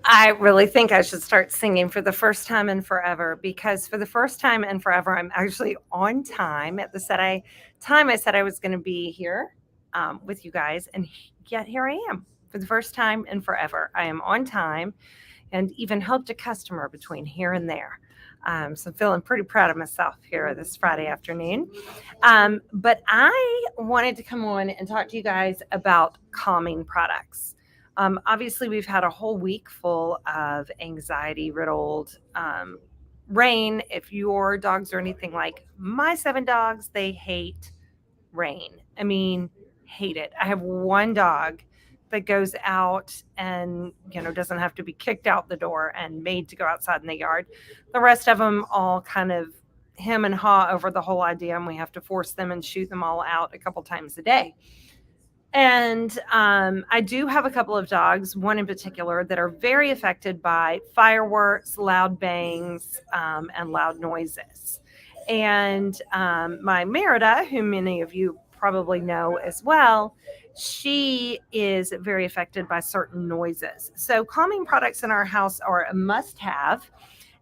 I really think I should start singing for the first time in forever because for the first time in forever, I'm actually on time at the time I said I was going to be here with you guys, and yet here I am for the first time in forever. I am on time and even helped a customer between here and there. So I'm feeling pretty proud of myself here this Friday afternoon. But I wanted to come on and talk to you guys about calming products. Obviously, we've had a whole week full of anxiety riddled rain. If your dogs are anything like my 7 dogs, they hate rain. I mean, hate it. I have one dog that goes out and, doesn't have to be kicked out the door and made to go outside in the yard. The rest of them all kind of hem and haw over the whole idea, and we have to force them and shoot them all out a couple times a day. And I do have a couple of dogs, one in particular, that are very affected by fireworks, loud bangs, and loud noises. And my Merida, who many of you probably know as well, she is very affected by certain noises. So, calming products in our house are a must have.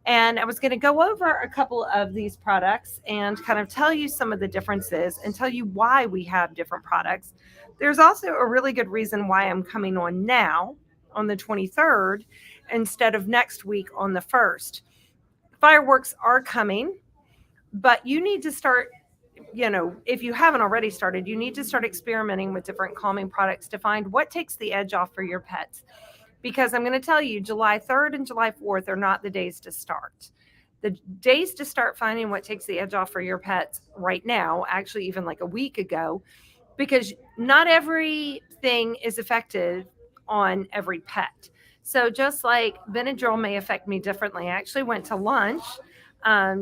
And I was going to go over a couple of these products and kind of tell you some of the differences and tell you why we have different products. There's also a really good reason why I'm coming on now on the 23rd instead of next week on the 1st. Fireworks are coming, but you need to start, if you haven't already started, you need to start experimenting with different calming products to find what takes the edge off for your pets. Because I'm going to tell you, July 3rd and July 4th are not the days to start. The days to start finding what takes the edge off for your pets right now, actually, even like a week ago, because not everything is effective on every pet. So, just like Benadryl may affect me differently, I actually went to lunch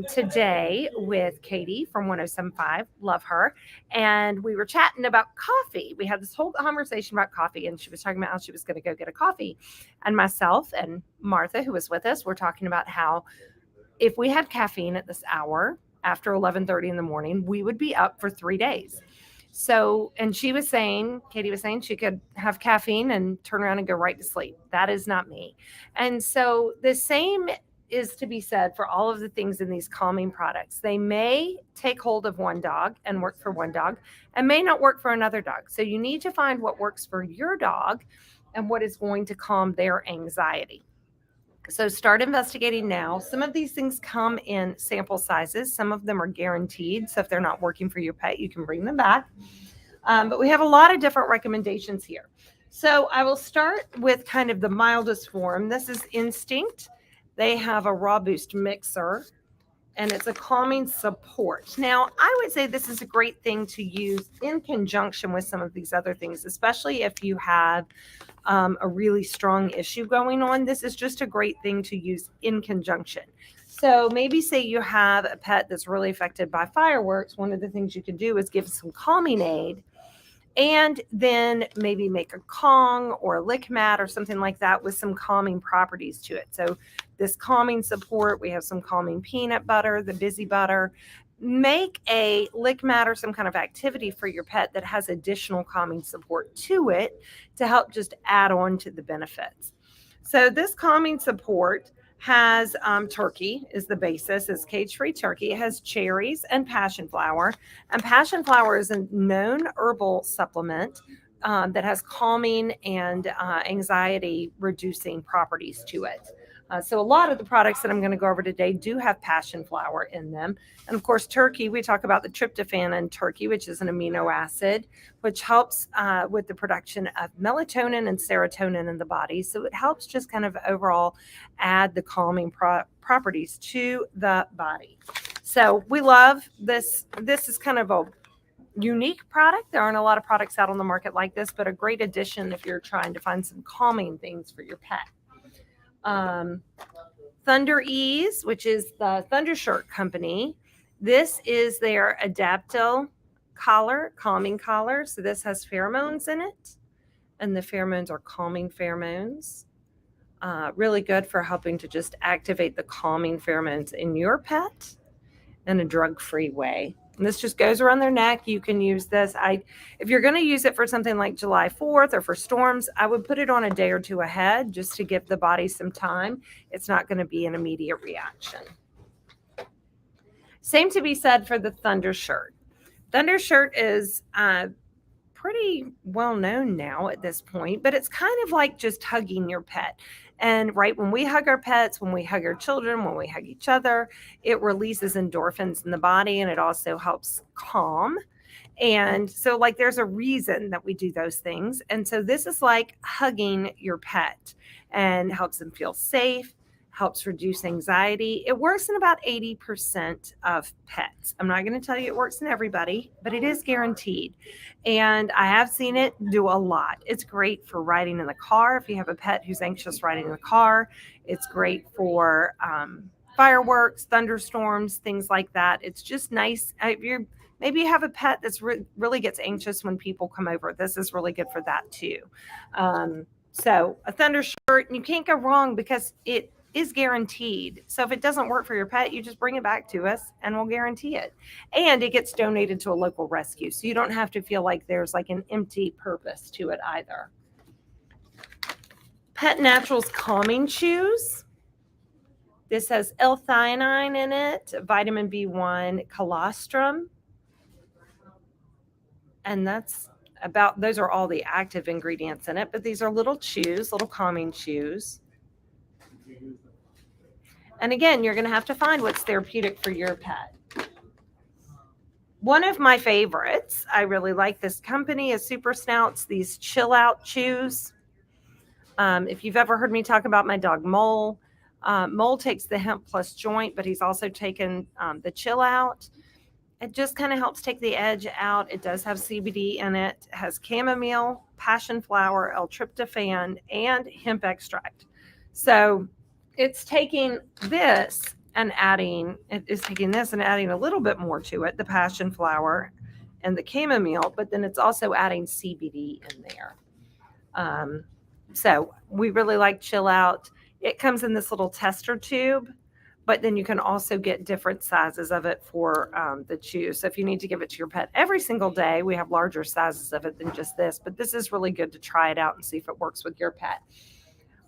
today with Katie from 1075. Love her. And we were chatting about coffee. We had this whole conversation about coffee, and she was talking about how she was going to go get a coffee. And myself and Martha, who was with us, were talking about how if we had caffeine at this hour after 11:30 in the morning, we would be up for 3 days. So, and Katie was saying she could have caffeine and turn around and go right to sleep. That is not me. And so the same is to be said for all of the things in these calming products. They may take hold of one dog and work for one dog and may not work for another dog. So you need to find what works for your dog and what is going to calm their anxiety. So start investigating now. Some of these things come in sample sizes. Some of them are guaranteed. So if they're not working for your pet, you can bring them back. But we have a lot of different recommendations here. So I will start with kind of the mildest form. This is Instinct. They have a Raw Boost mixer, and it's a calming support. Now, I would say this is a great thing to use in conjunction with some of these other things, especially if you have a really strong issue going on. This is just a great thing to use in conjunction. So maybe say you have a pet that's really affected by fireworks. One of the things you can do is give some calming aid and then maybe make a Kong or a lick mat or something like that with some calming properties to it. So this calming support, we have some calming peanut butter, the Busy Butter. Make a lick mat or some kind of activity for your pet that has additional calming support to it to help just add on to the benefits. So this calming support has turkey is the basis. It's cage-free turkey. It has cherries and passion flower. And passion flower is a known herbal supplement that has calming and anxiety reducing properties to it. So a lot of the products that I'm going to go over today do have passion flower in them. And of course, turkey, we talk about the tryptophan in turkey, which is an amino acid, which helps with the production of melatonin and serotonin in the body. So it helps just kind of overall add the calming properties to the body. So we love this. This is kind of a unique product. There aren't a lot of products out on the market like this, but a great addition if you're trying to find some calming things for your pet. Thunder Ease, which is the Thundershirt company. This is their Adaptil collar, calming collar. So this has pheromones in it, and the pheromones are calming pheromones. Really good for helping to just activate the calming pheromones in your pet in a drug-free way. And this just goes around their neck. You can use this. If you're going to use it for something like July 4th or for storms, I would put it on a day or two ahead just to give the body some time. It's not going to be an immediate reaction. Same to be said for the Thunder Shirt. Thunder Shirt is pretty well known now at this point, but it's kind of like just hugging your pet. And right when we hug our pets, when we hug our children, when we hug each other, it releases endorphins in the body, and it also helps calm. And so, like, there's a reason that we do those things. And so, this is like hugging your pet and helps them feel safe, helps reduce anxiety. It works in about 80% of pets. I'm not going to tell you it works in everybody, but it is guaranteed. And I have seen it do a lot. It's great for riding in the car. If you have a pet who's anxious riding in the car, it's great for fireworks, thunderstorms, things like that. It's just nice. Maybe you have a pet that's really gets anxious when people come over. This is really good for that too. So a Thunder Shirt, you can't go wrong because it is guaranteed. So if it doesn't work for your pet, you just bring it back to us and we'll guarantee it. And it gets donated to a local rescue. So you don't have to feel like there's like an empty purpose to it either. Pet Naturals Calming Chews. This has L-theanine in it, vitamin B1, colostrum. And those are all the active ingredients in it, but these are little chews, little calming chews. And again, you're going to have to find what's therapeutic for your pet. One of my favorites, I really like this company, is Super Snouts, these chill out chews. If you've ever heard me talk about my dog Mole, Mole takes the Hemp Plus joint, but he's also taken the chill out. It just kind of helps take the edge out. It does have CBD in it. It has chamomile, passion flower, L-tryptophan, and hemp extract. So it's taking this and adding a little bit more to it, the passion flower and the chamomile, but then it's also adding CBD in there. So we really like Chill Out. It comes in this little tester tube, but then you can also get different sizes of it for the chew. So if you need to give it to your pet every single day, we have larger sizes of it than just this, but this is really good to try it out and see if it works with your pet.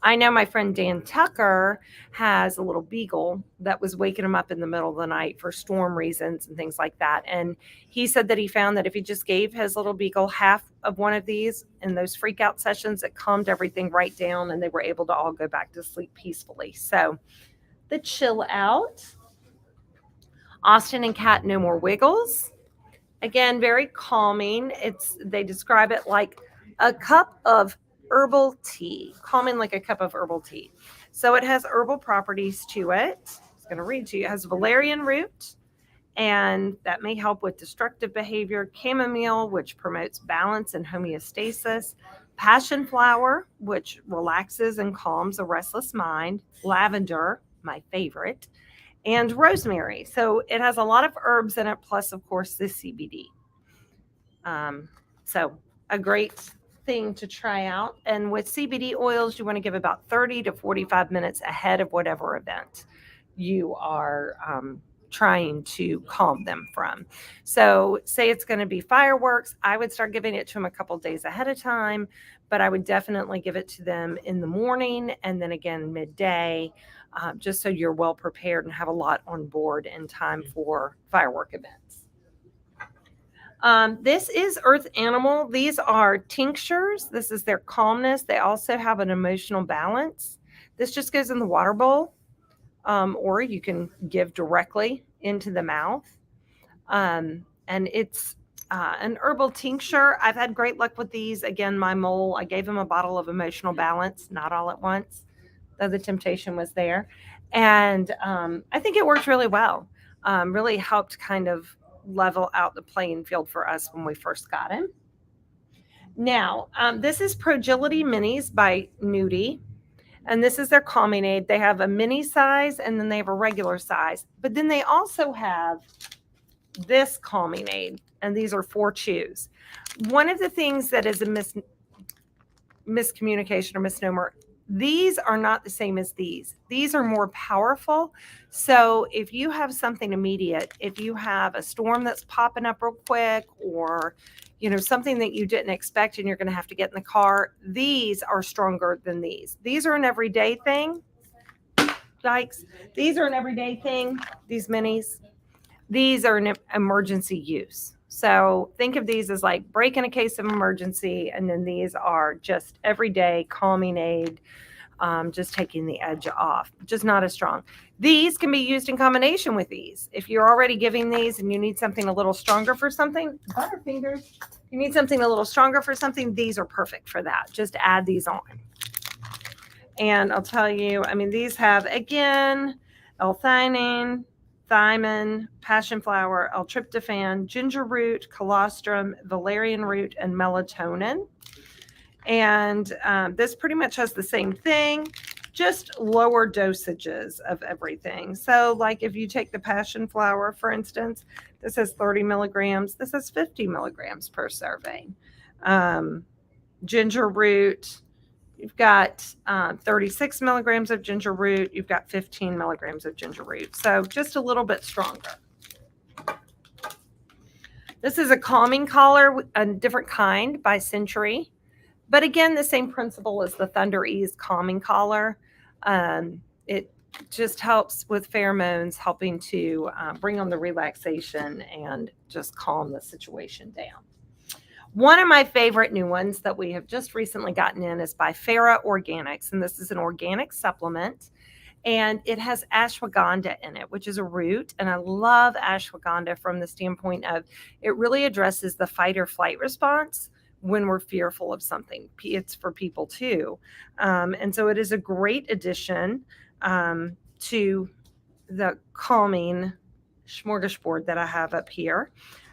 I know my friend Dan Tucker has a little beagle that was waking him up in the middle of the night for storm reasons and things like that. And he said that he found that if he just gave his little beagle half of one of these in those freak out sessions, it calmed everything right down and they were able to all go back to sleep peacefully. So the Chill Out. Austin and Cat No More Wiggles. Again, very calming. They describe it like a cup of herbal tea, calming like a cup of herbal tea. So it has herbal properties to it. It's going to read to you. It has valerian root, and that may help with destructive behavior. Chamomile, which promotes balance and homeostasis. Passion flower, which relaxes and calms a restless mind. Lavender, my favorite. And rosemary. So it has a lot of herbs in it, plus, of course, the CBD. So a great thing to try out. And with CBD oils, you want to give about 30 to 45 minutes ahead of whatever event you are trying to calm them from. So say it's going to be fireworks, I would start giving it to them a couple days ahead of time, but I would definitely give it to them in the morning and then again midday, just so you're well prepared and have a lot on board in time for firework events. This is Earth Animal. These are tinctures. This is their calmness. They also have an emotional balance. This just goes in the water bowl, or you can give directly into the mouth. And it's an herbal tincture. I've had great luck with these. Again, my Mole, I gave him a bottle of emotional balance, not all at once, though the temptation was there. And I think it worked really well. Really helped kind of level out the playing field for us when we first got him. Now, this is Progility Minis by Nudie, and this is their calming aid. They have a mini size and then they have a regular size, but then they also have this calming aid, and these are 4 chews. One of the things that is a miscommunication or misnomer, These are not the same as these. These are more powerful. So if you have something immediate, if you have a storm that's popping up real quick, or something that you didn't expect and you're going to have to get in the car, these are stronger than these. These are an everyday thing. Yikes. These are an everyday thing, these minis. These are an emergency use. So think of these as like break in a case of emergency, and then these are just everyday calming aid, just taking the edge off, just not as strong. These can be used in combination with these. If you're already giving these and you need something a little stronger for something, Butterfingers, you need something a little stronger for something, these are perfect for that. Just add these on. And I'll tell you, I mean, these have, again, L-theanine, thiamine, passion flower, L-tryptophan, ginger root, colostrum, valerian root, and melatonin. And this pretty much has the same thing, just lower dosages of everything. So like if you take the passion flower, for instance, this has 30 milligrams. This has 50 milligrams per serving. Ginger root, you've got 36 milligrams of ginger root. You've got 15 milligrams of ginger root. So just a little bit stronger. This is a calming collar, a different kind by Century. But again, the same principle as the Thunder Ease calming collar. It just helps with pheromones, helping to bring on the relaxation and just calm the situation down. One of my favorite new ones that we have just recently gotten in is by Farah Organics, and this is an organic supplement, and it has ashwagandha in it, which is a root, and I love ashwagandha from the standpoint of it really addresses the fight or flight response when we're fearful of something. It's for people too, and so it is a great addition to the calming smorgasbord that I have up here.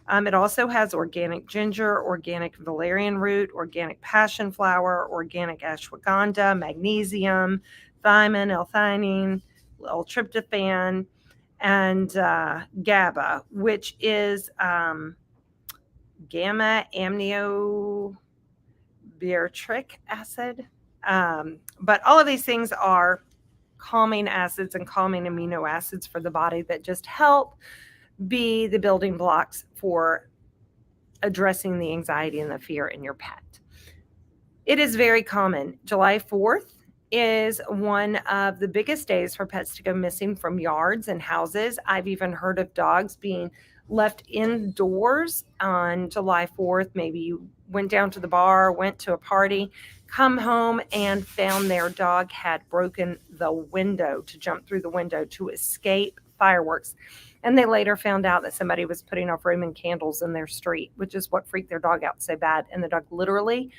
It also has organic ginger, organic valerian root, organic passion flower, organic ashwagandha, magnesium, thiamine, L-theanine, L-tryptophan, and GABA, which is gamma aminobutyric acid. But all of these things are calming acids and calming amino acids for the body that just help be the building blocks for addressing the anxiety and the fear in your pet. It is very common. July 4th is one of the biggest days for pets to go missing from yards and houses. I've even heard of dogs being left indoors on July 4th. Maybe you went down to the bar, went to a party, come home and found their dog had broken the window to jump through the window to escape fireworks. And they later found out that somebody was putting off Roman candles in their street, which is what freaked their dog out so bad. And the dog literally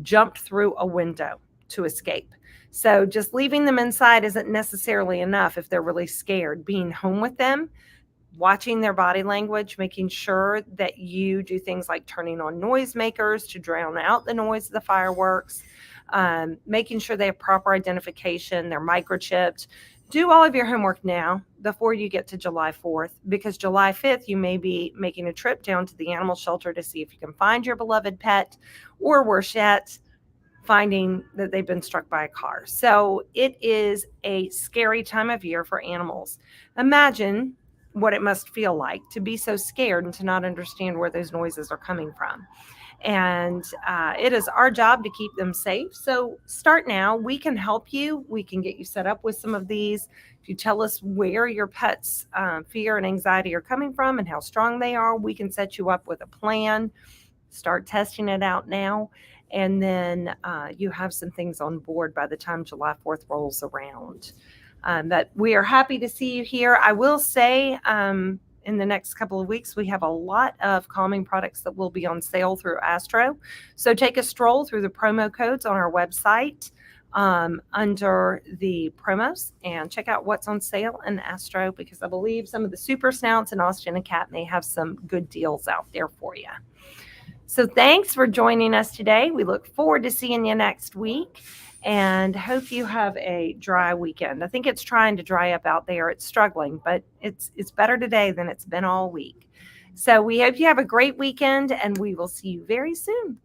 jumped through a window to escape. So just leaving them inside isn't necessarily enough if they're really scared. Being home with them, watching their body language, making sure that you do things like turning on noisemakers to drown out the noise of the fireworks, making sure they have proper identification, they're microchipped. Do all of your homework now before you get to July 4th, because July 5th, you may be making a trip down to the animal shelter to see if you can find your beloved pet, or worse yet, finding that they've been struck by a car. So it is a scary time of year for animals. Imagine what it must feel like to be so scared and to not understand where those noises are coming from. And it is our job to keep them safe. So start now. We can help you. We can get you set up with some of these. If you tell us where your pet's fear and anxiety are coming from and how strong they are, we can set you up with a plan. Start testing it out now. And then you have some things on board by the time July 4th rolls around. But we are happy to see you here. I will say, in the next couple of weeks, we have a lot of calming products that will be on sale through Astro. So take a stroll through the promo codes on our website under the promos and check out what's on sale in Astro, because I believe some of the Super Snouts and Austin and Cat may have some good deals out there for you. So thanks for joining us today. We look forward to seeing you next week, and hope you have a dry weekend. I think it's trying to dry up out there. It's struggling, but it's better today than it's been all week. So we hope you have a great weekend, and we will see you very soon.